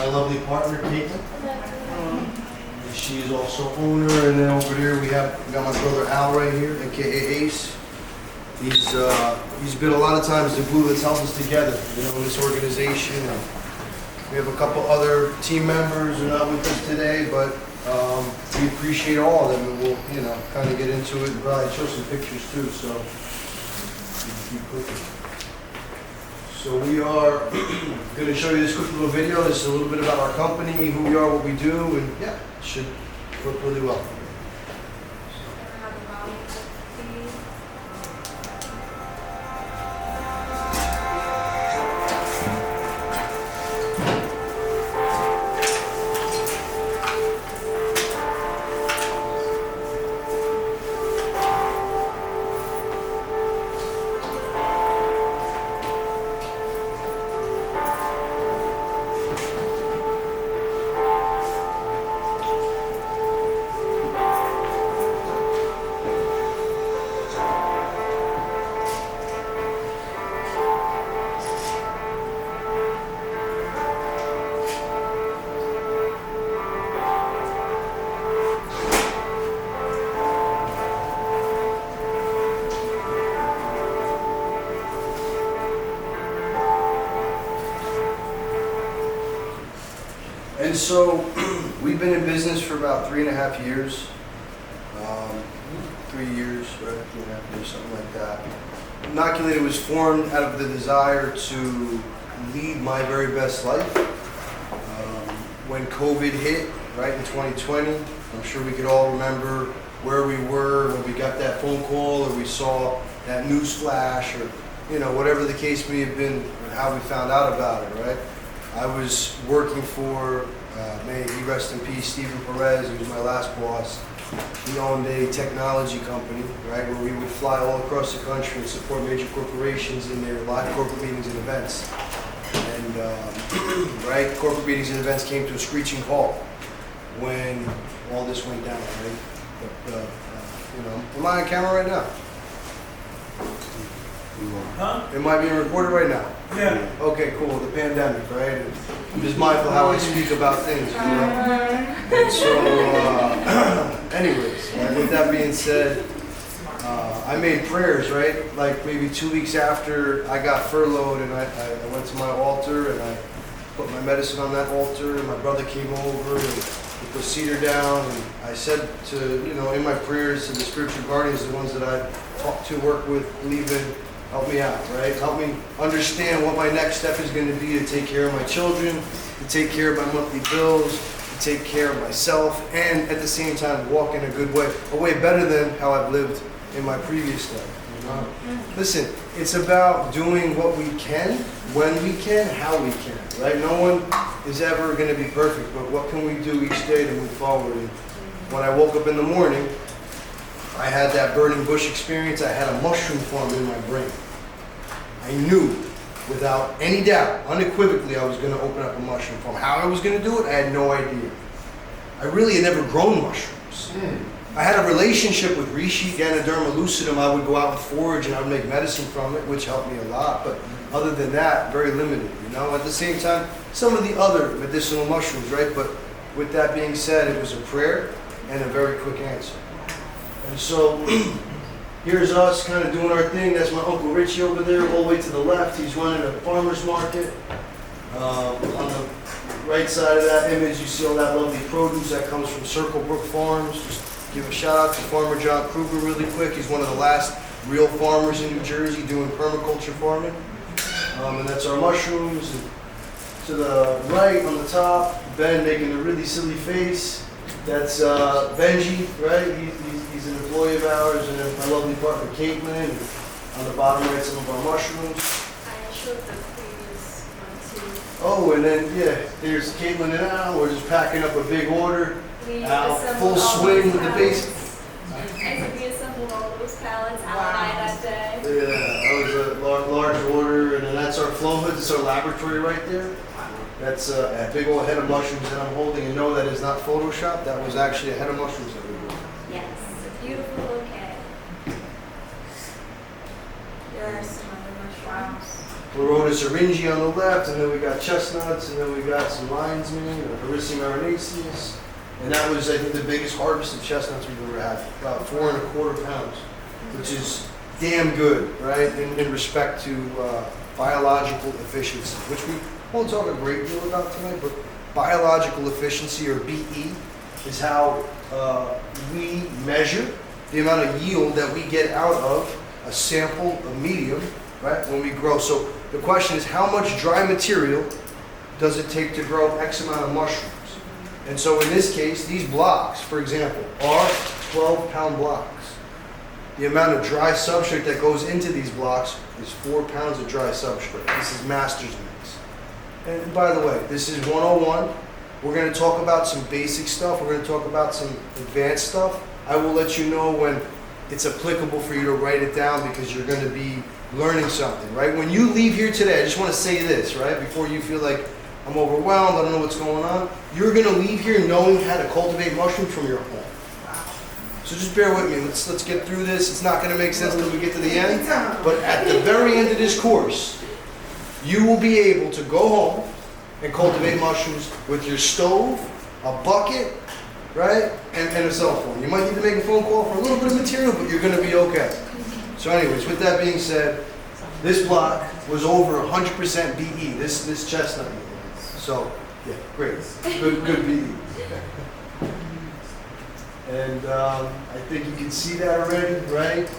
my lovely partner, Caitlin. She is also owner, and then over there we got my brother Al right here, aka Ace. He's been a lot of times the glue that's held us together, in this organization. And we have a couple other team members who are not with us today, but we appreciate all of them, and we'll, kind of get into it and probably show some pictures too. So, keep clicking. So we are going to show you this quick little video. This is a little bit about our company, who we are, what we do, and yeah, it should work really well. And so we've been in business for about 3.5 years. 3 years, right? 3.5 years, something like that. Innoculated was formed out of the desire to lead my very best life. When COVID hit, right, in 2020, I'm sure we could all remember where we were when we got that phone call or we saw that news flash or, whatever the case may have been and how we found out about it, right? I was working for, may he rest in peace, Stephen Perez. He was my last boss. He owned a technology company, right, where we would fly all across the country and support major corporations in their live corporate meetings and events. And, right, corporate meetings and events came to a screeching halt when all this went down, right? But, am I on camera right now? Huh? Am I being recorded right now? Yeah. Okay, cool. The pandemic, right? I'm just mindful how I speak about things, And so, anyways, right, with that being said, I made prayers, right? Like maybe 2 weeks after I got furloughed, and I went to my altar and I put my medicine on that altar, and my brother came over and we put cedar down, and I said to, in my prayers to the spiritual guardians, the ones that I talk to, work with, believe in, help me out, right? Help me understand what my next step is going to be to take care of my children, to take care of my monthly bills, to take care of myself, and at the same time walk in a good way, a way better than how I've lived in my previous life. Listen, it's about doing what we can, when we can, how we can, right? No one is ever going to be perfect, but what can we do each day to move forward? And when I woke up in the morning, I had that burning bush experience. I had a mushroom form in my brain. I knew, without any doubt, unequivocally, I was going to open up a mushroom farm. How I was going to do it, I had no idea. I really had never grown mushrooms. I had a relationship with reishi, Ganoderma lucidum. I would go out and forage and I would make medicine from it, which helped me a lot. But other than that, very limited, At the same time, some of the other medicinal mushrooms, right? But with that being said, it was a prayer and a very quick answer. And so here's us kind of doing our thing. That's my Uncle Richie over there, all the way to the left. He's running a farmer's market. On the right side of that image, you see all that lovely produce that comes from Circle Brook Farms. Just give a shout out to Farmer John Kruger really quick. He's one of the last real farmers in New Jersey doing permaculture farming. And that's our mushrooms. And to the right on the top, Ben making a really silly face. That's Benji, right? He's an employee of ours, and then my lovely partner Caitlin. And on the bottom right, some of our mushrooms. I showed the previous one too. Oh, and then there's Caitlin and Al. We're just packing up a big order. Al, full swing with the base. And so we assembled all those pallets out that day. Yeah, that was a large order, and then that's our flow hoods. It's our laboratory right there. That's a big old head of mushrooms that I'm holding, and no, that is not Photoshop. That was actually a head of mushrooms that we grew. Yes, a beautiful bouquet. There are some other mushrooms. Lorotus orangi on the left, and then we got chestnuts, and then we got some lion's mane, or Harissa marinaceus. And that was, I think, the biggest harvest of chestnuts we've ever had, about 4¼ pounds, which is damn good, right, in respect to biological efficiency, which we won't talk a great deal about tonight, but biological efficiency, or BE, is how we measure the amount of yield that we get out of a sample of medium, right, when we grow. So the question is, how much dry material does it take to grow X amount of mushrooms? And so in this case, these blocks, for example, are 12-pound blocks. The amount of dry substrate that goes into these blocks is 4 pounds of dry substrate. This is master's mix. And by the way, this is 101. We're going to talk about some basic stuff. We're going to talk about some advanced stuff. I will let you know when it's applicable for you to write it down, because you're going to be learning something, right? When you leave here today, I just want to say this, right? Before you feel like I'm overwhelmed, I don't know what's going on. You're going to leave here knowing how to cultivate mushrooms from your home. So just bear with me. Let's get through this. It's not going to make sense until we get to the end. But at the very end of this course, you will be able to go home and cultivate mushrooms with your stove, a bucket, right, and a cell phone. You might need to make a phone call for a little bit of material, but you're going to be okay. So anyways, with that being said, this block was over 100% BE, this chestnut. So, yeah, great. Good BE. And I think you can see that already, right?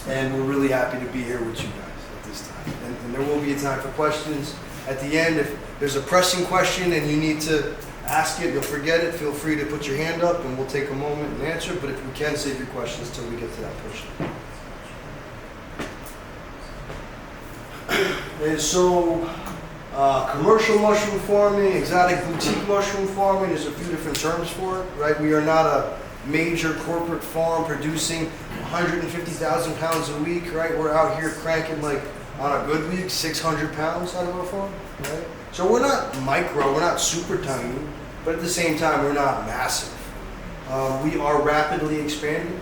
And we're really happy to be here with you guys at this time. And there will be a time for questions at the end. If there's a pressing question and you need to ask it, you'll forget it, feel free to put your hand up and we'll take a moment and answer. But if we can, save your questions till we get to that portion. And so, commercial mushroom farming, exotic boutique mushroom farming, there's a few different terms for it, right? We are not a major corporate farm producing 150,000 pounds a week, right? We're out here cranking, like, on a good week, 600 pounds out of our farm, right? So we're not micro, we're not super tiny, but at the same time, we're not massive. We are rapidly expanding.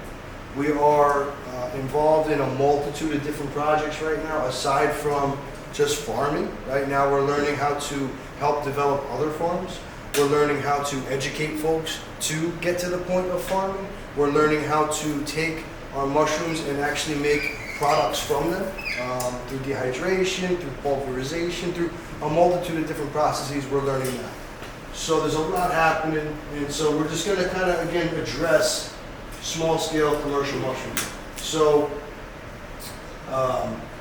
We are involved in a multitude of different projects right now, aside from just farming. Right now we're learning how to help develop other farms. We're learning how to educate folks to get to the point of farming. We're learning how to take our mushrooms and actually make products from them through dehydration, through pulverization, through a multitude of different processes. We're learning that. So there's a lot happening, and so we're just going to kind of, again, address small-scale commercial mushrooms. So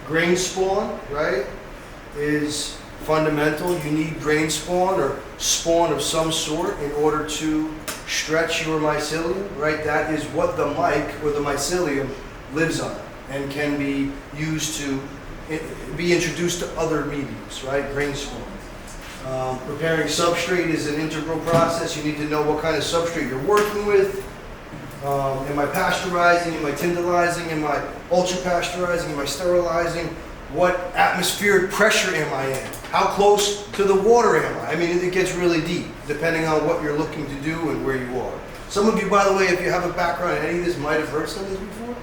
grain spawn, right, is fundamental. You need grain spawn or spawn of some sort in order to stretch your mycelium, right? That is what the mic or the mycelium lives on and can be used to be introduced to other mediums, right? Grain spawn. Preparing substrate is an integral process. You need to know what kind of substrate you're working with. Am I pasteurizing? Am I tyndalizing? Am I ultra-pasteurizing? Am I sterilizing? What atmospheric pressure am I in? How close to the water am I? I mean, it gets really deep, depending on what you're looking to do and where you are. Some of you, by the way, if you have a background in any of this, might have heard some of this before.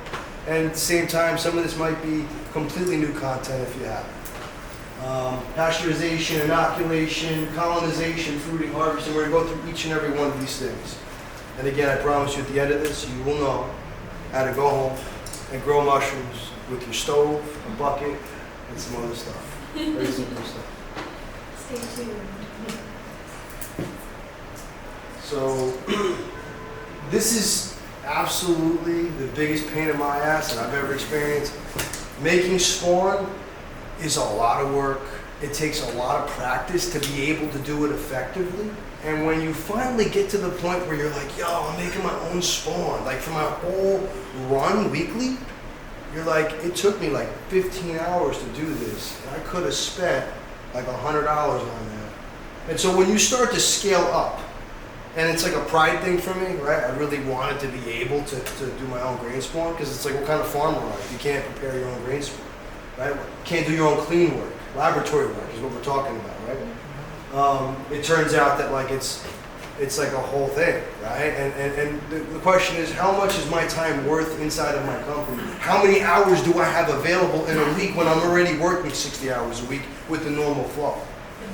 And at the same time, some of this might be completely new content if you haven't. Pasteurization, inoculation, colonization, fruiting, harvesting. We're going to go through each and every one of these things. And again, I promise you at the end of this, you will know how to go home and grow mushrooms with your stove, a bucket, and some other stuff. Very simple stuff. Stay tuned. So, this is absolutely the biggest pain in my ass that I've ever experienced. Making spawn is a lot of work. It takes a lot of practice to be able to do it effectively. And when you finally get to the point where you're like, yo, I'm making my own spawn, like for my whole run weekly, you're like, it took me like 15 hours to do this. And I could have spent like $100 on that. And so when you start to scale up, and it's like a pride thing for me, right? I really wanted to be able to do my own grain spawn, because it's like, what kind of farmer are you? You can't prepare your own grain spawn, right? You can't do your own clean work. Laboratory work is what we're talking about, right? It turns out that like it's it's like a whole thing, right? And the question is, how much is my time worth inside of my company? How many hours do I have available in a week when I'm already working 60 hours a week with the normal flow?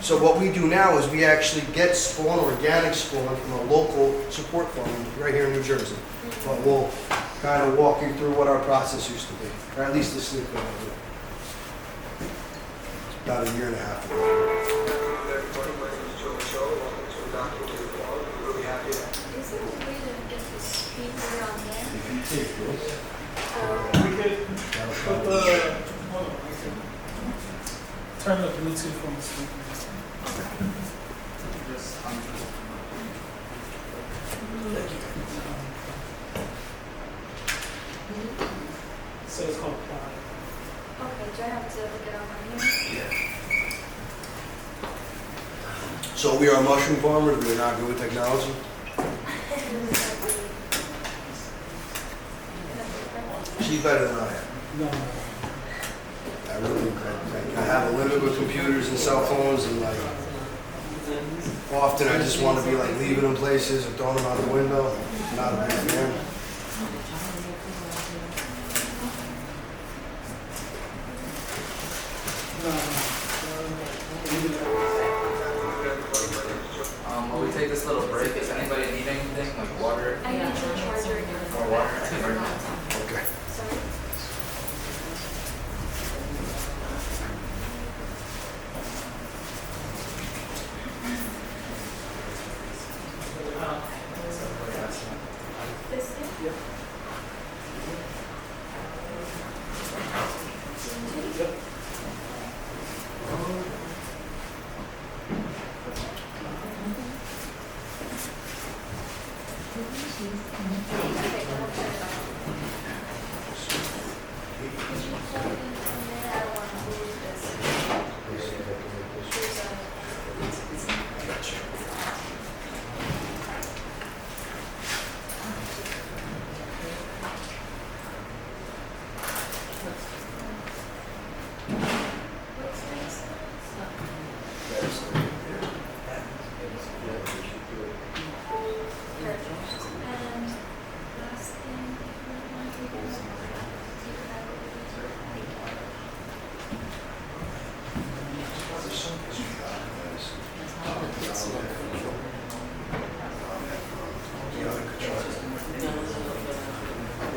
So what we do now is we actually get spawn, organic spawn, from a local support farm right here in New Jersey. But we'll kind of walk you through what our process used to be, or at least the sleep that I do. About a year and a half ago. Everybody, my name is Joe Show. Welcome to Innoculated Workshop. We're really happy to Is there a way to get the speaker on there? If you take this, We could put the, hold on, we could turn the Bluetooth on the speaker. Just so it's called Apply. Okay, do I have to look it up on here? so we are mushroom farmers. We are not good with technology. She's better than I am. No. I really, I have a limit with computers and cell phones, and like often I just want to be like leaving them places or throwing them out the window. Not a big fan. While we take this little break, does anybody need anything like water? I need your charger again. Or water? I can bring that. Okay. Sorry. This thing?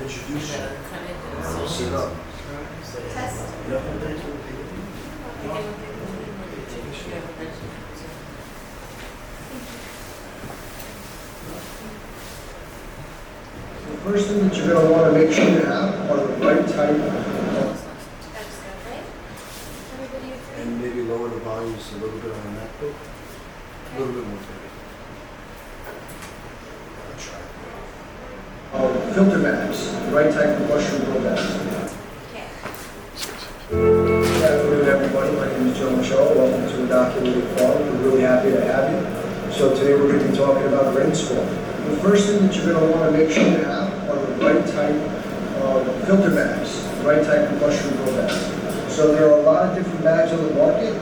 Introduce you. Sit up. Test. The first thing that you're going to want to make sure you have are the right type of That's good, right? Everybody agree? And maybe lower the volume just a little bit on the MacBook. A little bit more. I'll try it. filter bags, the right type of mushroom grow bags. Okay. Good afternoon, everybody. My name is Joe Michelle. Welcome to Innoculated Farm. We're really happy to have you. So today we're going to be talking about rainstorm. The first thing that you're going to want to make sure you have are the right type of filter bags, the right type of mushroom grow bags. So there are a lot of different bags on the market,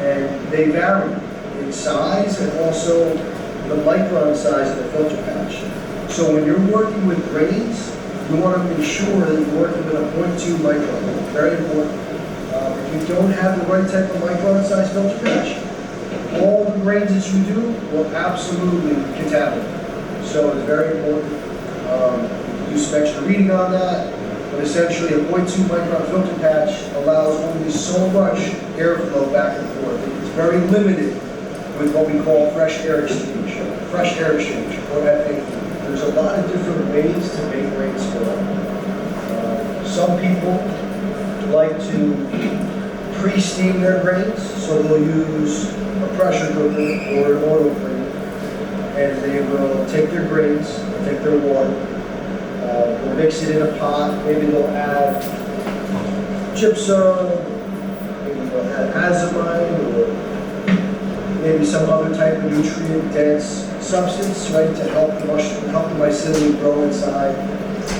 and they vary in size and also the micron size of the filter patch. So when you're working with grains, you want to make sure that you're working with a 0.2 micron. Very important. If you don't have the right type of micron size filter patch, all the grains that you do will absolutely contaminate. So it's very important. Do some extra reading on that. But essentially, a 0.2 micron filter patch allows only so much airflow back and forth. It's very limited with what we call fresh air exchange, or FAE. There's a lot of different ways to make rainstorm. Some people like to pre-steam their grains, so they'll use a pressure cooker or an oil grain, and they will take their grains, take their water, they'll mix it in a pot. Maybe they'll add gypsum, maybe they'll add azomite, or maybe some other type of nutrient-dense substance, right, to help the mushroom, help the mycelium grow inside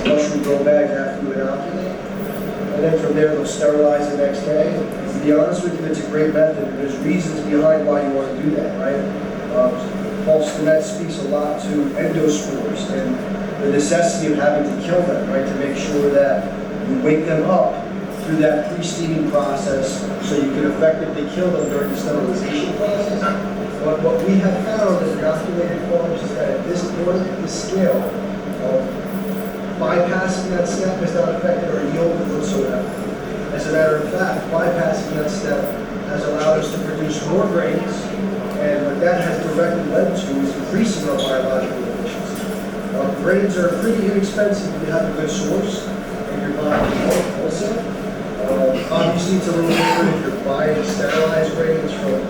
the mushroom grow bags after you inoculate. And then from there, they'll sterilize the next day. To be honest with you, it's a great method. There's reasons behind why you want to do that, right? Paul Stinnett speaks a lot to endospores and the necessity of having to kill them, right, to make sure that you wake them up through that pre-steaming process so you can effectively kill them during the sterilization process. But what we have found as inoculated farms is that at this point, at this scale, bypassing that step has not affected our yield whatsoever. As a matter of fact, bypassing that step has allowed us to produce more grains, and what that has directly led to is increasing our biological efficiency. Grains are pretty inexpensive if you have a good source and you're buying wholesale. Obviously, it's a little different if you're buying sterilized grains from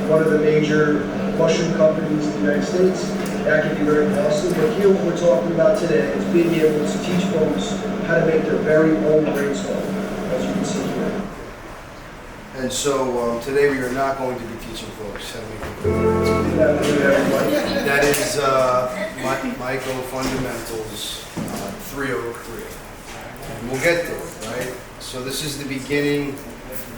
one of the major mushroom companies in the United States. That can be very costly, but here what we're talking about today is being able to teach folks how to make their very own grain swamp, as you can see here. And so today we are not going to be teaching folks how to make their own grain. That is Micro Fundamentals 303. And we'll get there, right? So this is the beginning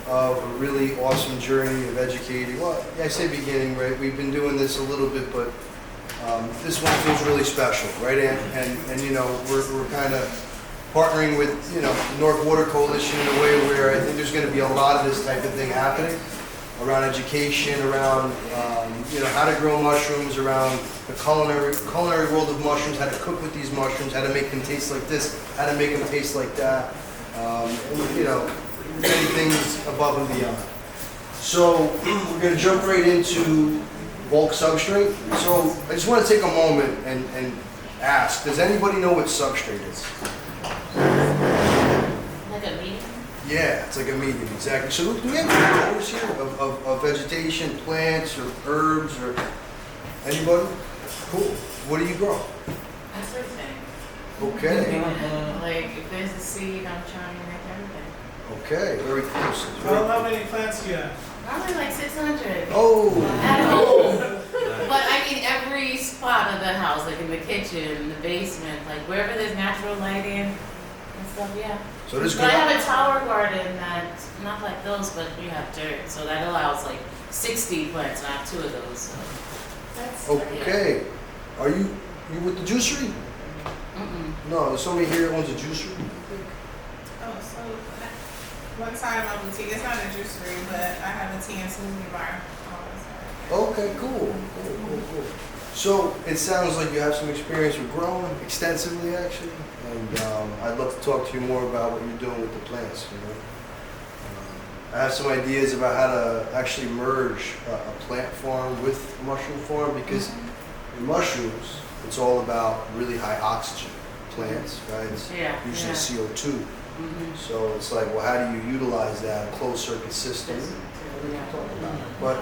of a really awesome journey of educating. Well, yeah, I say beginning, right? We've been doing this a little bit, but this one feels really special, right? And you know, we're kind of partnering with, you know, the North Water Coalition in a way where I think there's going to be a lot of this type of thing happening around education, around you know, how to grow mushrooms, around the culinary world of mushrooms, how to cook with these mushrooms, how to make them taste like this, how to make them taste like that, and, you know, many things above and beyond. So we're going to jump right into bulk substrate. So I just want to take a moment and ask, does anybody know what substrate is? Like a medium? Yeah, it's like a medium, exactly. So do we have any growers here of vegetation, plants, or herbs, or anybody? Cool. What do you grow? Everything. Okay. Like, if there's a seed, I'm trying to make everything. Okay, very close. How many plants do you have? Probably like 600. Oh, At home. But I mean, every spot of the house, like in the kitchen, the basement, like wherever there's natural lighting and stuff, yeah. so this But I could have a tower garden that's not like those, but we have dirt, so that allows like 60 plants, and I have 2 of those. So that's okay. Are you with the juicery? Mm-mm. No, there's somebody here that owns a juicery. Oh, so one side of my boutique, it's not a juicery, but I have a tea and smoothie bar. Okay, cool. So it sounds like you have some experience with growing extensively, actually, and I'd love to talk to you more about what you're doing with the plants. You know, I have some ideas about how to actually merge a plant farm with a mushroom farm, because in mushrooms it's all about really high oxygen plants, right? It's usually CO2. So it's like, well, how do you utilize that closed circuit system? But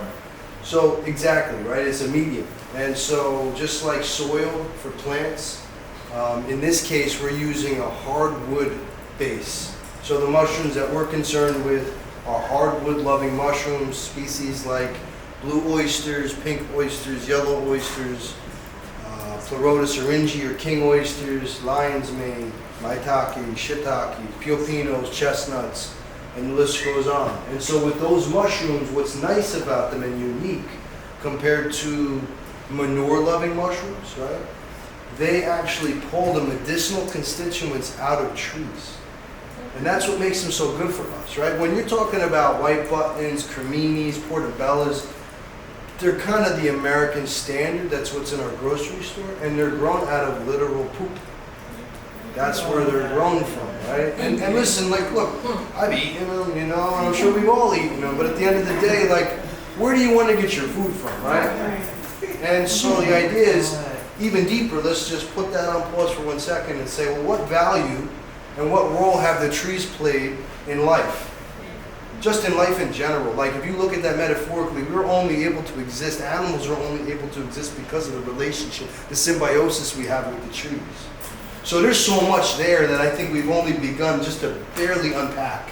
so exactly, right? It's a medium, and so just like soil for plants, in this case we're using a hardwood base. So the mushrooms that we're concerned with are hardwood-loving mushrooms, species like blue oysters, pink oysters, yellow oysters, Pleurotus orangi or king oysters, lion's mane, maitake, shiitake, piopinos, chestnuts, and the list goes on. And so with those mushrooms, what's nice about them and unique compared to manure-loving mushrooms, right? They actually pull the medicinal constituents out of trees. And that's what makes them so good for us, right? When you're talking about white buttons, creminis, portobellas, they're kind of the American standard. That's what's in our grocery store, and they're grown out of literal poop. That's where they're grown from, right? And listen, like, look, I've eaten them, you know, and I'm sure we've all eaten them, but at the end of the day, like, where do you want to get your food from, right? And so the idea is, even deeper, let's just put that on pause for 1 second and say, well, what value and what role have the trees played in life? Just in life in general. Like, if you look at that metaphorically, we're only able to exist, animals are only able to exist because of the relationship, the symbiosis we have with the trees. So there's so much there that I think we've only begun just to barely unpack.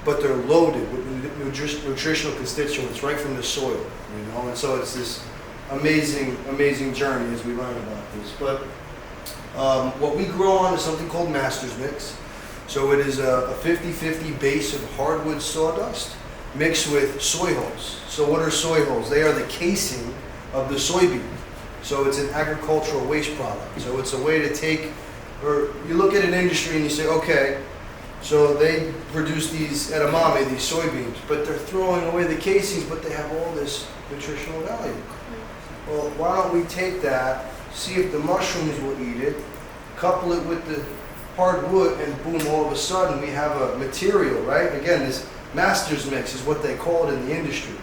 But they're loaded with nutritional constituents right from the soil, you know? And so it's this amazing, amazing journey as we learn about this. But what we grow on is something called Master's Mix. So it is a 50-50 base of hardwood sawdust mixed with soy hulls. So what are soy hulls? They are the casing of the soybean. So it's an agricultural waste product. So it's a way to take, or you look at an industry and you say, okay, so they produce these edamame, these soybeans, but they're throwing away the casings, but they have all this nutritional value. Well, why don't we take that, see if the mushrooms will eat it, couple it with the hardwood, and boom, all of a sudden we have a material, right? Again, this master's mix is what they call it in the industry,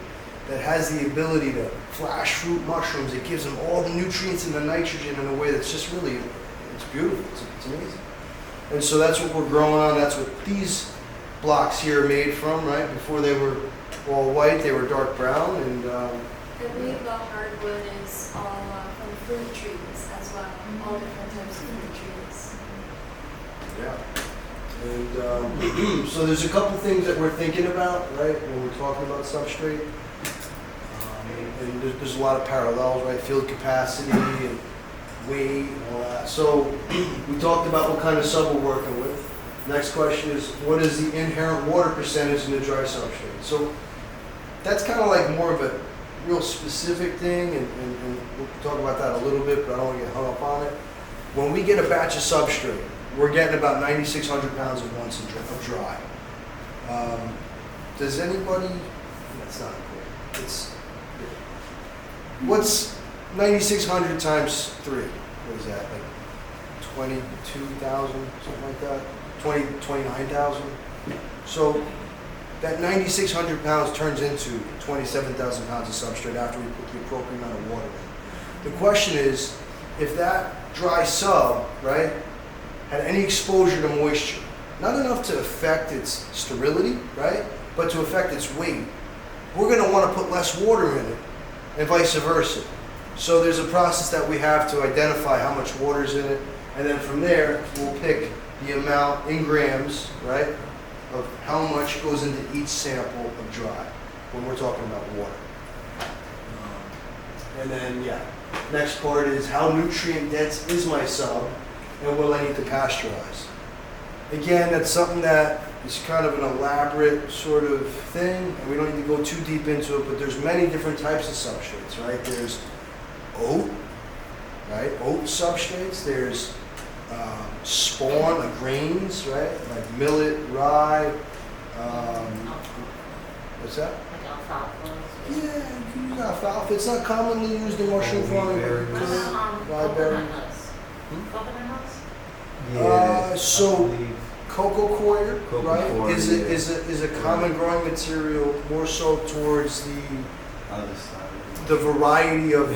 that has the ability to flash fruit mushrooms. It gives them all the nutrients and the nitrogen in a way that's just really, it's beautiful, it's amazing. And so that's what we're growing on. That's what these blocks here are made from, right? Before they were all white, they were dark brown. And I believe the hardwood is all from fruit trees as well, all different types of fruit trees. yeah. And so there's a couple things that we're thinking about, right, when we're talking about substrate. And there's a lot of parallels, right? Field capacity and weight and all that. So we talked about what kind of sub we're working with. Next question is, what is the inherent water percentage in the dry substrate? So that's kind of like more of a real specific thing, and we'll talk about that a little bit, but I don't want to get hung up on it. When we get a batch of substrate, we're getting about 9,600 pounds at once of dry. Does anybody, that's not important. What's 9,600 times 3? What is that, like 22,000, something like that? 29,000? So that 9,600 pounds turns into 27,000 pounds of substrate after we put the appropriate amount of water in. The question is, if that dry sub, right, had any exposure to moisture, not enough to affect its sterility, right, but to affect its weight, we're going to want to put less water in it, and vice versa. So there's a process that we have to identify how much water is in it, and then from there we'll pick the amount in grams, right, of how much goes into each sample of dry when we're talking about water. And then, yeah, next part is how nutrient dense is my sub, and will I need to pasteurize? Again, that's something that is kind of an elaborate sort of thing, and we don't need to go too deep into it, but there's many different types of substrates, right? There's oat, right? Oat substrates. There's spawn of grains, right? Like millet, rye. What's that? Like alfalfa. Yeah, you can use alfalfa. It's not commonly used in mushroom farming. Coconut nuts. Coconut nuts? So cocoa coir, Cocoa right, coir, is a common growing material, more so towards Other side. the variety of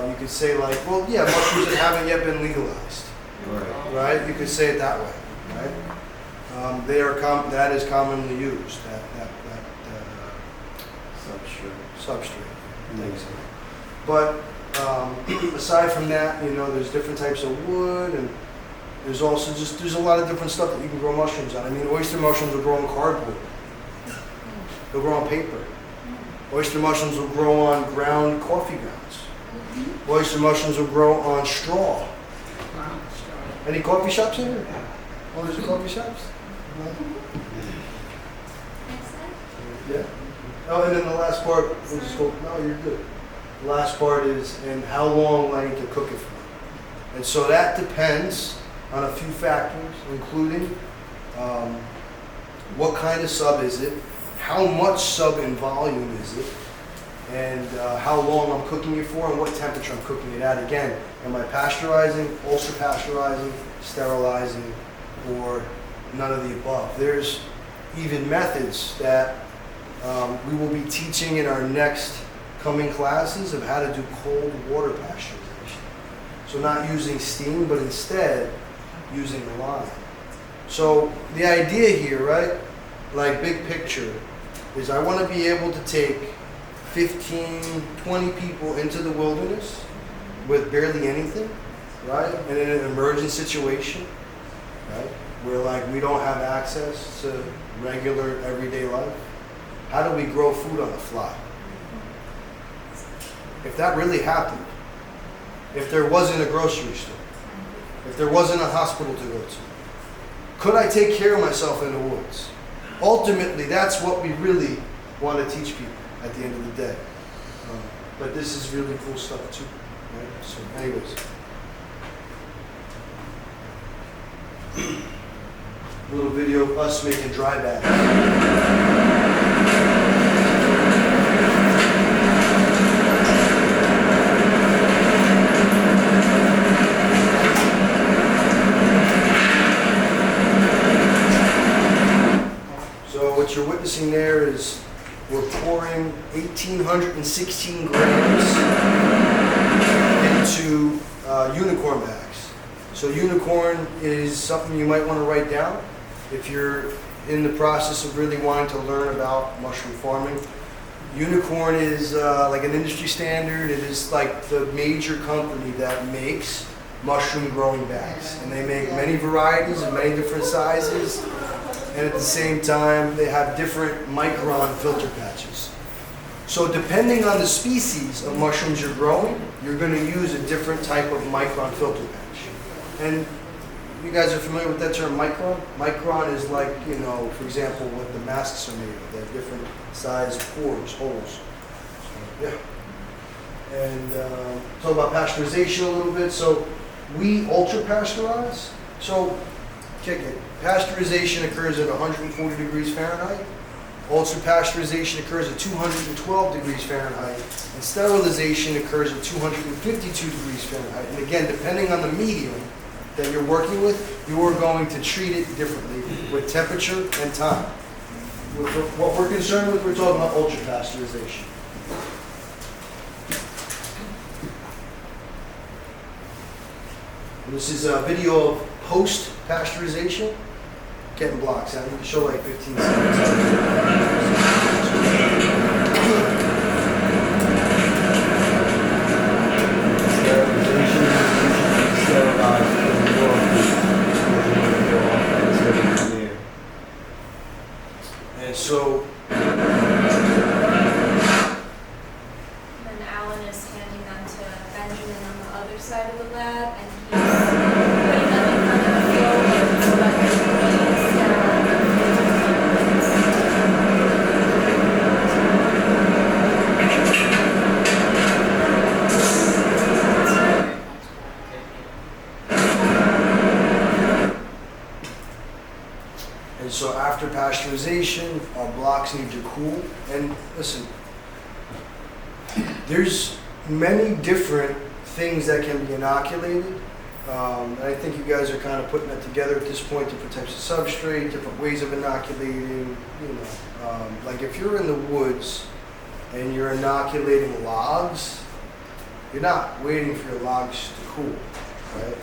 you could say, like, well, yeah, mushrooms that haven't yet been legalized, Right. right? You could say it that way, right? That is commonly used, that substrate. Things. But aside from that, you know, there's different types of wood, and there's also there's a lot of different stuff that you can grow mushrooms on. I mean, oyster mushrooms will grow on cardboard. They'll grow on paper. Oyster mushrooms will grow on ground coffee grounds. Oyster mushrooms will grow on straw. Any coffee shops in here? Oh, there's coffee shops? No? Next slide. Yeah. Oh, and then the last part, we'll just go, no, you're good. The last part is, and how long will I need to cook it for? And so that depends on a few factors, including what kind of sub is it, how much sub in volume is it, and how long I'm cooking it for, and what temperature I'm cooking it at. Again, am I pasteurizing, ultra pasteurizing, sterilizing, or none of the above? There's even methods that we will be teaching in our next coming classes of how to do cold water pasteurization. So not using steam, but instead using lime. So the idea here, right, like big picture, is I want to be able to take 15, 20 people into the wilderness with barely anything, right? And in an emergent situation, right, where like we don't have access to regular everyday life. How do we grow food on the fly? If that really happened, if there wasn't a grocery store, if there wasn't a hospital to go to, could I take care of myself in the woods? Ultimately, that's what we really want to teach people at the end of the day. but this is really cool stuff too. Right? So anyways. Little video of us making dry bags. So what you're witnessing there is we're pouring 1,816 grams into unicorn bags. So unicorn is something you might want to write down if you're in the process of really wanting to learn about mushroom farming. Unicorn is like an industry standard. It is like the major company that makes mushroom growing bags. And they make many varieties and many different sizes. And at the same time, they have different micron filter patches. So depending on the species of mushrooms you're growing, you're going to use a different type of micron filter patch. And you guys are familiar with that term, micron? Micron is like, you know, for example, what the masks are made of. They have different size pores, holes. So, yeah. And talk about pasteurization a little bit. So we ultra pasteurize. So kick it. Pasteurization occurs at 140 degrees Fahrenheit. Ultra pasteurization occurs at 212 degrees Fahrenheit. And sterilization occurs at 252 degrees Fahrenheit. And again, depending on the medium that you're working with, you are going to treat it differently with temperature and time. What we're concerned with, we're talking about ultra pasteurization. And this is a video of post pasteurization. Getting blocks out. You can show like 15 seconds. And so then Alan is handing them to Benjamin on the other side of the lab, and he's putting them in front of the field so that they're And so after pasteurization, our blocks need to cool. And listen, there's many different things that can be inoculated. And I think you guys are kind of putting that together at this point, different types of substrate, different ways of inoculating. You know, like if you're in the woods and you're inoculating logs, you're not waiting for your logs to cool, right?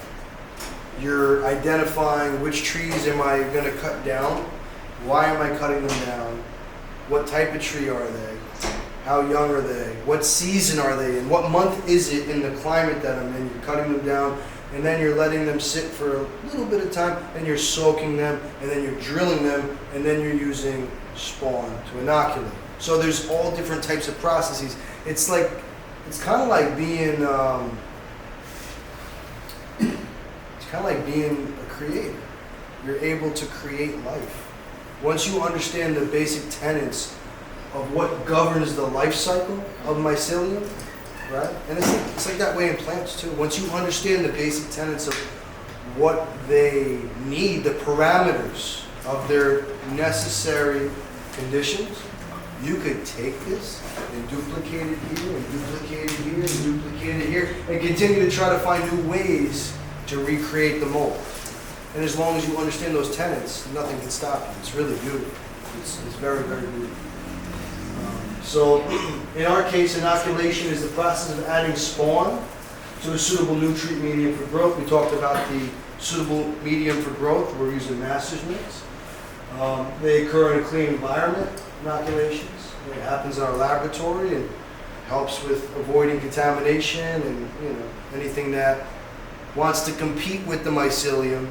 You're identifying which trees am I going to cut down, why am I cutting them down, what type of tree are they, how young are they, what season are they in, what month is it in the climate that I'm in. You're cutting them down, and then you're letting them sit for a little bit of time, and you're soaking them, and then you're drilling them, and then you're using spawn to inoculate. So there's all different types of processes. It's kind of like being a creator. You're able to create life. Once you understand the basic tenets of what governs the life cycle of mycelium, right? And it's like that way in plants too. Once you understand the basic tenets of what they need, the parameters of their necessary conditions, you could take this and duplicate it here, and duplicate it here, and duplicate it here, and continue to try to find new ways to recreate the mold. And as long as you understand those tenets, nothing can stop you. It's really beautiful. It's very, very beautiful. So in our case, inoculation is the process of adding spawn to a suitable nutrient medium for growth. We talked about the suitable medium for growth. We're using master's mix. They occur in a clean environment, inoculations. It happens in our laboratory and helps with avoiding contamination and anything that wants to compete with the mycelium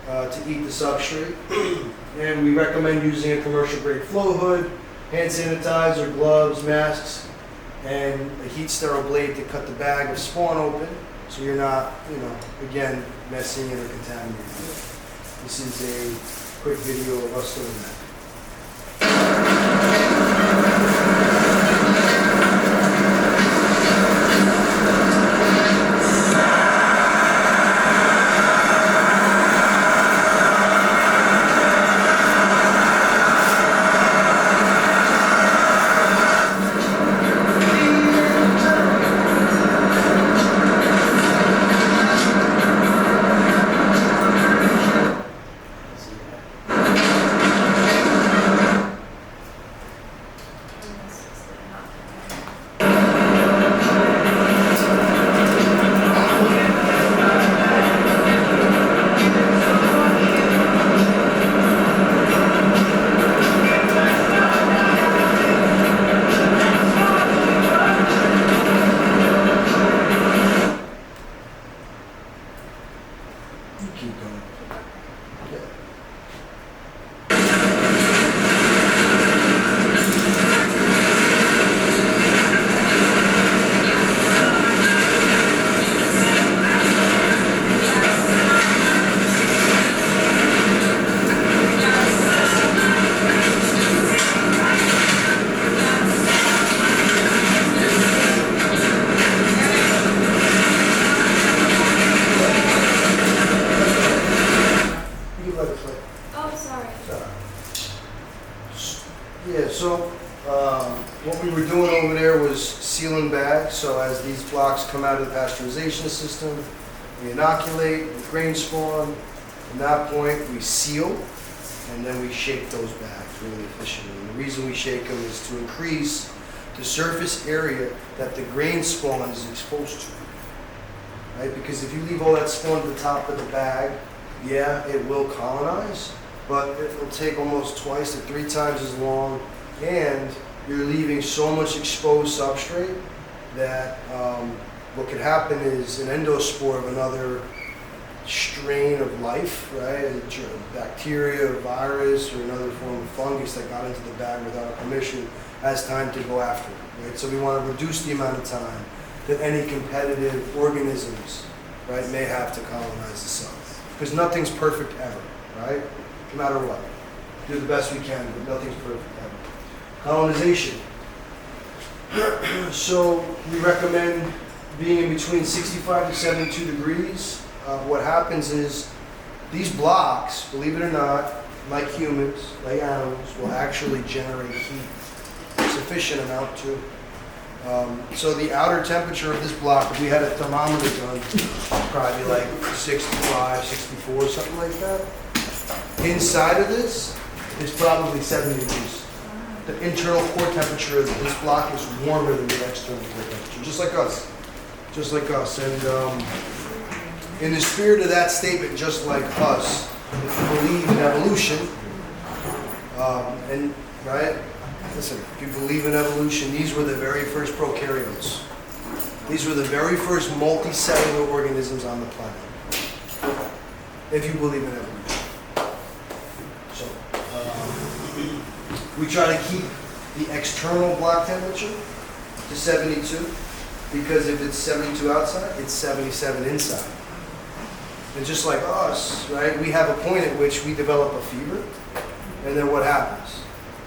to eat the substrate. And we recommend using a commercial grade flow hood, hand sanitizer, gloves, masks, and a heat sterile blade to cut the bag of spawn open so you're not, again, messing it or contaminating it. This is a quick video of us doing that. these blocks come out of the pasteurization system. We inoculate with grain spawn. From that point, we seal, and then we shake those bags really efficiently. And the reason we shake them is to increase the surface area that the grain spawn is exposed to. Right? Because if you leave all that spawn at the top of the bag, yeah, it will colonize, but it will take almost twice to 3 times as long, and you're leaving so much exposed substrate that what could happen is an endospore of another strain of life, right? A bacteria, a virus, or another form of fungus that got into the bag without permission has time to go after it, right? So we want to reduce the amount of time that any competitive organisms, right, may have to colonize the cell. Because nothing's perfect ever, right? No matter what. Do the best we can, but nothing's perfect ever. Colonization. So we recommend being in between 65 to 72 degrees. What happens is these blocks, believe it or not, like humans, like animals, will actually generate heat. Sufficient amount to. So the outer temperature of this block, if we had a thermometer done, probably like 65, 64, something like that. Inside of this is probably 70 degrees. The internal core temperature of this block is warmer than the external core temperature, just like us. Just like us. And in the spirit of that statement, just like us, if you believe in evolution, and right? Listen, if you believe in evolution, these were the very first prokaryotes. These were the very first multicellular organisms on the planet. If you believe in evolution. So, we try to keep the external block temperature to 72, because if it's 72 outside, it's 77 inside. And just like us, right, we have a point at which we develop a fever, and then what happens?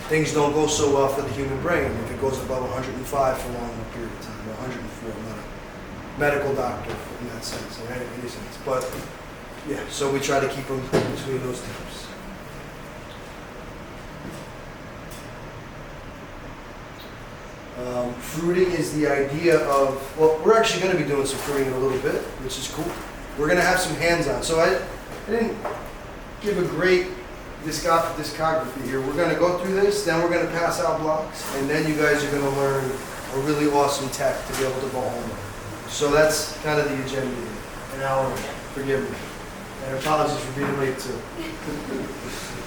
Things don't go so well for the human brain if it goes above 105 for a long period of time, or 104. I'm not a medical doctor in that sense, in any sense. But yeah, so we try to keep them between those temps. Fruiting is the idea of, well, we're actually going to be doing some fruiting in a little bit, which is cool. We're going to have some hands-on. So I didn't give a great discography here. We're going to go through this, then we're going to pass out blocks, and then you guys are going to learn a really awesome tech to be able to go home with. So that's kind of the agenda here. An hour, forgive me. And apologies for being late too.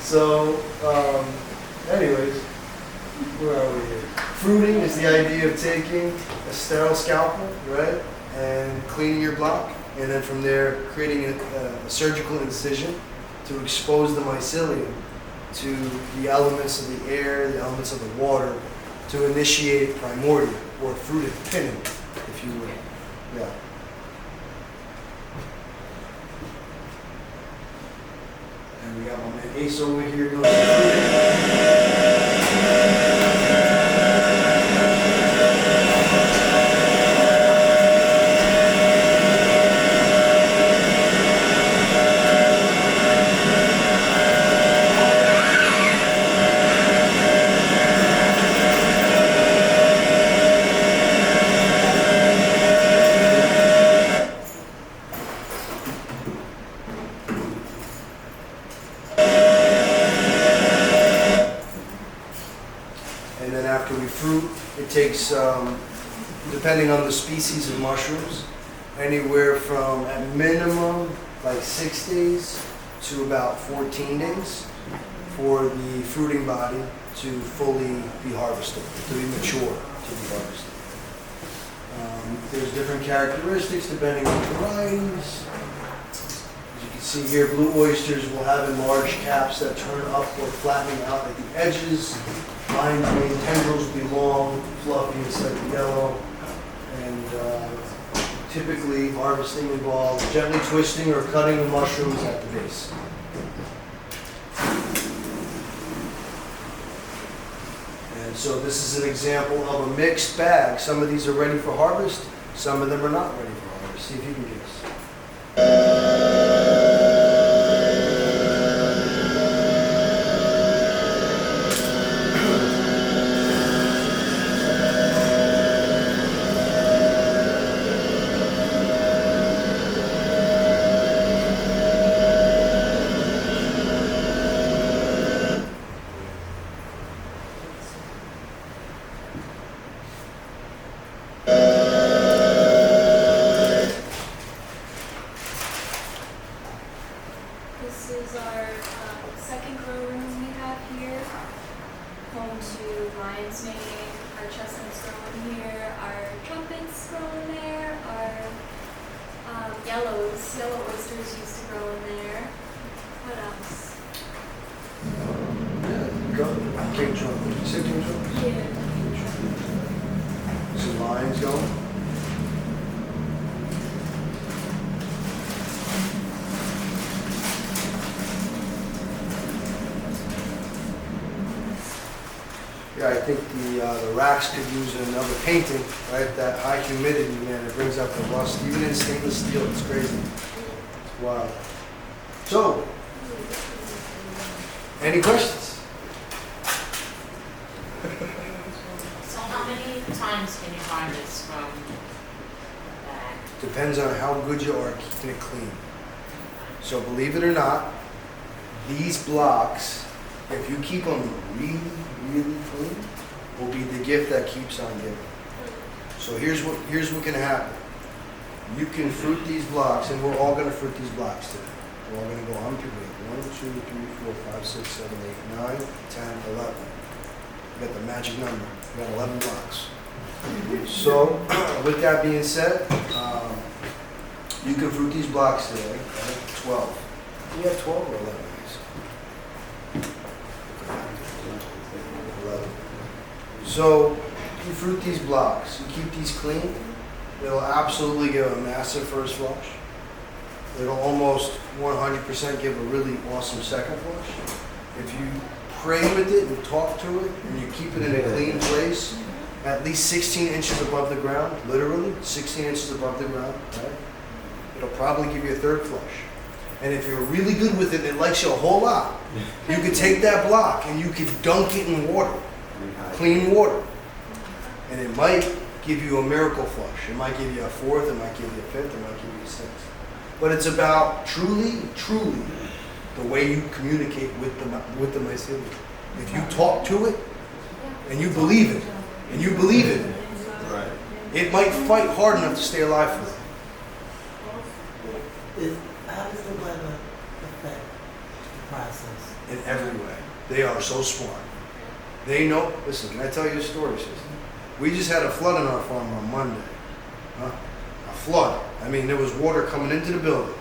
So, anyways, where are we here? Fruiting is the idea of taking a sterile scalpel, right, and cleaning your block, and then from there creating a surgical incision to expose the mycelium to the elements of the air, the elements of the water, to initiate primordia, or fruiting, pinning, if you will. Yeah. And we got my man Ace over here doing fruiting. It takes, depending on the species of mushrooms, anywhere from, at minimum, like 6 days to about 14 days for the fruiting body to fully be harvested, to be mature, to be harvested. There's different characteristics depending on the varieties. As you can see here, blue oysters will have enlarged caps that turn up or flattening out at the edges. Line green tendrils will be long, fluffy, and slightly yellow. And typically, harvesting involves gently twisting or cutting the mushrooms at the base. And so this is an example of a mixed bag. Some of these are ready for harvest, some of them are not ready for harvest. See if you can guess. yellow oysters used to grow in there. What else? King Charles. Did you say King Charles? Yeah. Some lions going. Yeah, I think the racks could use another painting, right? That high humidity, man, it brings out the rust. Even in stainless steel, it's crazy. It's wild. So, any questions? So how many times can you harvest from the bag? Depends on how good you are at keeping it clean. So believe it or not, these blocks, if you keep them really, really clean, will be the gift that keeps on giving. So here's what can happen. You can fruit these blocks, and we're all going to fruit these blocks today. We're all going to go on to 1, 2, 3, 4, 5, 6, 7, 8, 9, 10, 11. You got the magic number. You got 11 blocks. So with that being said, you can fruit these blocks today, right? 12. You have 12 or 11 days? 11. So you fruit these blocks, you keep these clean, it'll absolutely give a massive first flush. It'll almost 100% give a really awesome second flush. If you pray with it and talk to it, and you keep it in a clean place, at least 16 inches above the ground, literally 16 inches above the ground, right? It'll probably give you a third flush. And if you're really good with it and it likes you a whole lot, you could take that block and you could dunk it in water, clean water. And it might give you a miracle flush. It might give you a fourth, it might give you a fifth, it might give you a sixth. But it's about truly the way you communicate with the mycelium. If you talk to it and you believe it, Right. it might fight hard enough to stay alive for you. How does the weather affect the process? In every way. They are so smart. They know. Listen, can I tell you a story, sister? We just had a flood on our farm on Monday. A flood. I mean, there was water coming into the building.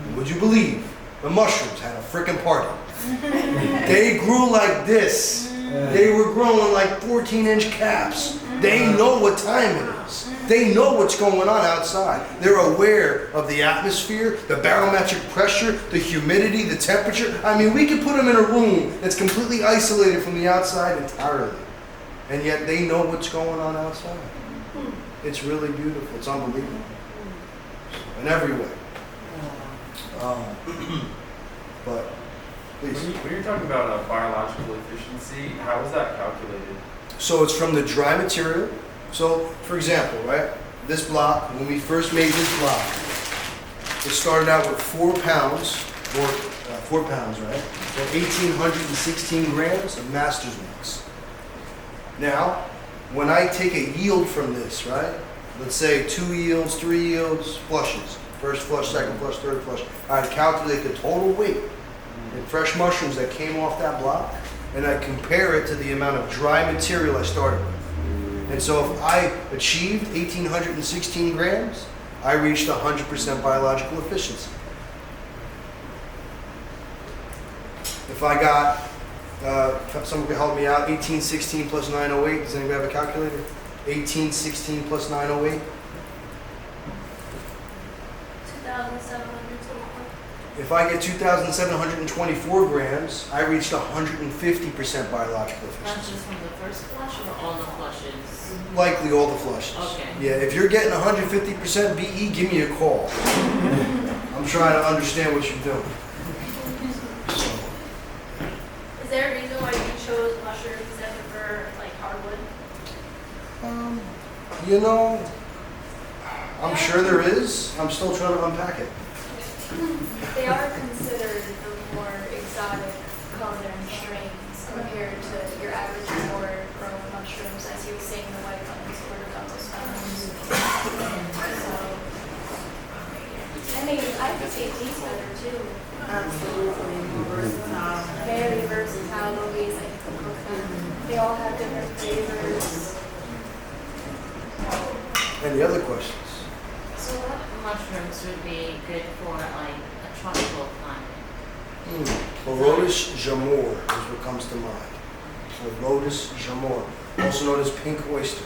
And would you believe? The mushrooms had a freaking party. They grew like this. They were growing like 14-inch caps. They know what time it is. They know what's going on outside. They're aware of the atmosphere, the barometric pressure, the humidity, the temperature. I mean, we could put them in a room that's completely isolated from the outside entirely. And yet they know what's going on outside. It's really beautiful. It's unbelievable. In every way. But please. When you're talking about biological efficiency, how is that calculated? So it's from the dry material. So, for example, right, this block, when we first made this block, it started out with 4 pounds, or 4 pounds, right? So 1,816 grams of master's mix. Now, when I take a yield from this, right, let's say 2 yields, 3 yields, flushes, first flush, second flush, third flush, I'd calculate the total weight in fresh mushrooms that came off that block, and I'd compare it to the amount of dry material I started with. And so if I achieved 1,816 grams, I reached 100% biological efficiency. If I got, someone could help me out, 1816 plus 908, does anybody have a calculator? 1816 plus 908? 2,724. If I get 2,724 grams, I reached 150% biological Not efficiency. just from the first flush or all the flushes? Likely all the flushes. Okay. Yeah, if you're getting 150% BE, give me a call. I'm trying to understand what you're doing. So, Is there a reason why you chose mushrooms instead of for like hardwood? you know, I'm sure there is. I'm still trying to unpack it. They are considered the more exotic color and strains compared to your average indoor grown mushrooms, as you were saying, the white buttons or the double stones. So, I mean, I could say these better too. Absolutely, more versatile. Very versatile ways that you can cook them. They all have different flavors. Any other questions? So what mushrooms would be good for like a tropical climate? Barotis jamor is what comes to mind. Barotis jamor, also known as pink oyster.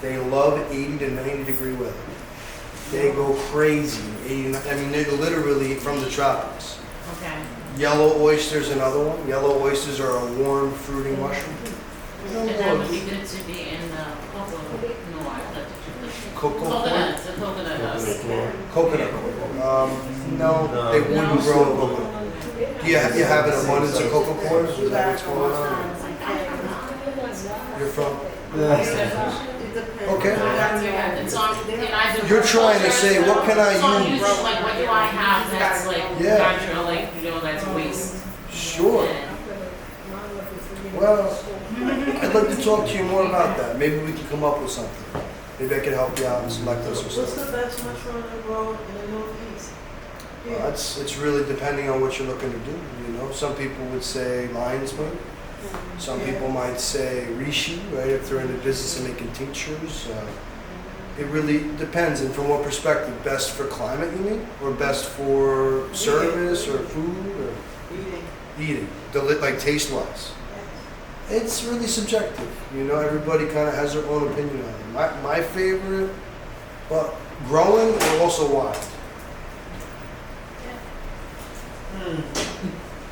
They love 80 to 90 degree weather. They go crazy. 80, I mean, they're literally from the tropics. Okay. Yellow oyster's another one. Yellow oysters are a warm, fruity mushroom. And that would be good to be in the coconut. No, I thought that Coconut. the coconut husk. Coconut. No, they wouldn't grow in coconut. Do you have an abundance of cocoa cores? Is that what's going on? You're from? Okay. It's on, and I do. You're trying to say, what can I So I'm use? using, like, what do I have that's like Yeah. natural, like, that's waste? Sure. Yeah. Well, I'd like to talk to you more about that. Maybe we can come up with something. Maybe I can help you out and select us or What's something. the best mushroom to grow in the Northeast? It's really depending on what you're looking to do. You know, some people would say lion's mane. Some people might say reishi, right? If they're in the business of making tinctures. It really depends. And from what perspective? Best for climate, you mean? Or best for service or food or Eating. eating? Like taste-wise? It's really subjective. You know, everybody kind of has their own opinion on it. My favorite, but growing or also wild?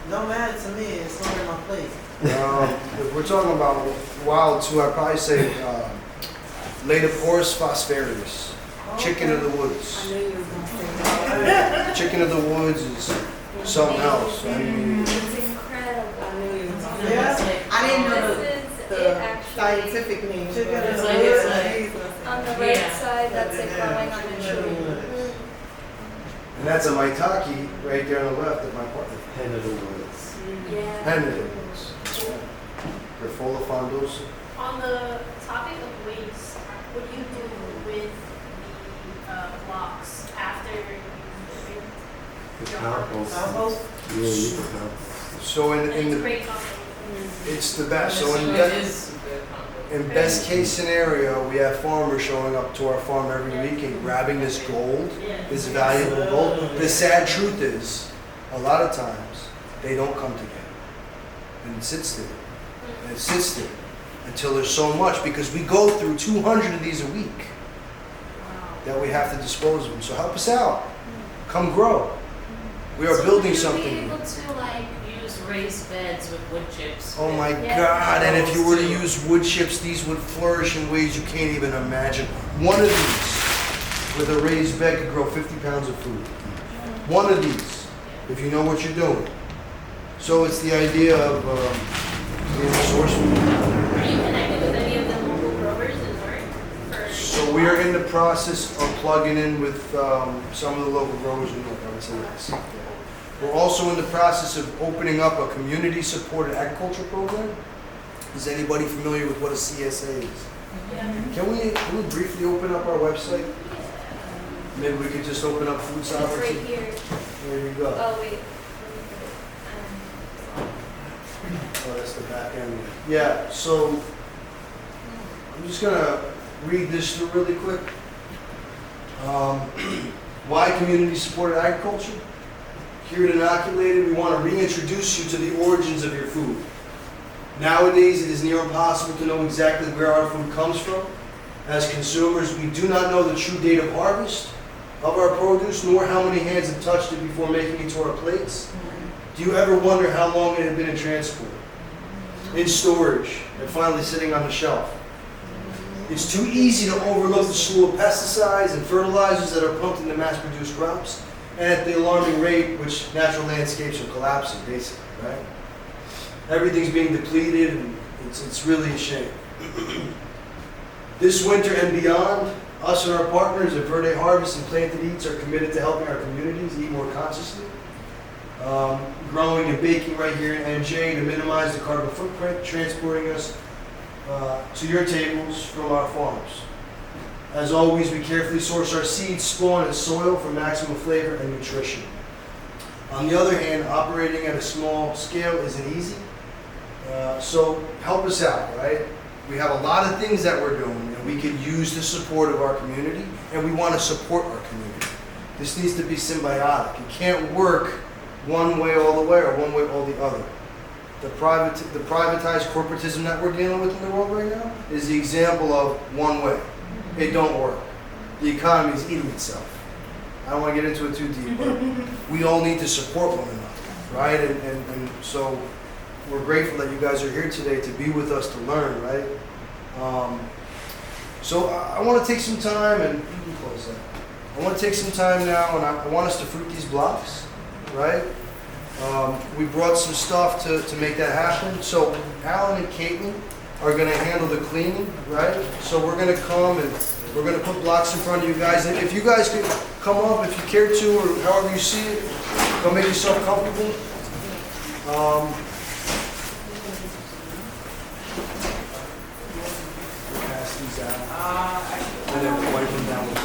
Don't matter to me, it's not in my plate. If we're talking about wild too, I'd probably say Laetoporus phospharius, chicken of the woods. I knew you were gonna say that. Chicken of the woods is something else. I mean, It's incredible. I knew you were gonna say Yeah. that. I didn't know This is it the actually. scientific name. but It's like- On the right Yeah. side, that's it growing on the tree. and that's a maitake right there on the left of my partner. Hen of the woods. Yeah. Hen of the woods. That's right. Grifola frondosa. On the topic of waste, what do you do with the blocks after you The compost. Compost? Yeah, you can compost. So in it's the great compost. it's the best. So So in it that. is good compost. In best case scenario, we have farmers showing up to our farm every week and grabbing this gold, this valuable gold. The sad truth is, a lot of times, they don't come together. And it sits there. And it sits there until there's so much, because we go through 200 of these a week that we have to dispose of them. So help us out. Come grow. We are building So would something. you be able to like use raised beds with wood chips? Oh my Yeah. God, and if you were to use wood chips, these would flourish in ways you can't even imagine. One of these, with a raised bed, could grow 50 pounds of food. One of these, if you know what you're doing. So it's the idea of being resourceful. Are you connected with any of the local growers in Newark? Or- So we are in the process of plugging in with some of the local growers in Newark, I would say yes. We're also in the process of opening up a community-supported agriculture program. Is anybody familiar with what a CSA is? Can we briefly open up our website? Maybe we could just open up food It's right sovereignty. here. There you go. Oh, wait. Oh, that's the back end. Yeah, so I'm just gonna read this through really quick. Why community-supported agriculture? Here at Innoculated, we want to reintroduce you to the origins of your food. Nowadays, it is near impossible to know exactly where our food comes from. As consumers, we do not know the true date of harvest of our produce, nor how many hands have touched it before making it to our plates. Do you ever wonder how long it had been in transport, in storage, and finally sitting on the shelf? It's too easy to overlook the slew of pesticides and fertilizers that are pumped into mass-produced crops, and at the alarming rate which natural landscapes are collapsing, basically, right? Everything's being depleted, and it's really a shame. This winter and beyond, us and our partners at Verde Harvest and Planted Eats are committed to helping our communities eat more consciously. Growing and baking right here in NJ to minimize the carbon footprint, transporting us to your tables from our farms. As always, we carefully source our seeds, spawn, and soil for maximum flavor and nutrition. On the other hand, operating at a small scale isn't easy. So help us out, right? We have a lot of things that we're doing. and we could use the support of our community, and we want to support our community. This needs to be symbiotic. It can't work one way all the way or one way all the other. The privatized corporatism that we're dealing with in the world right now is the example of one way. It don't work. The economy is eating itself. I don't want to get into it too deep, but we all need to support one another, right? And so we're grateful that you guys are here today to be with us to learn, right? So I want to take some time, and you can close that. I want to take some time now, and I want us to fruit these blocks, right? We brought some stuff to make that happen. So Alan and Caitlin are going to handle the cleaning, right? So we're going to come and we're going to put blocks in front of you guys. And if you guys could come up, if you care to, or however you see it, come make yourself comfortable. Pass these out. And then wipe them down with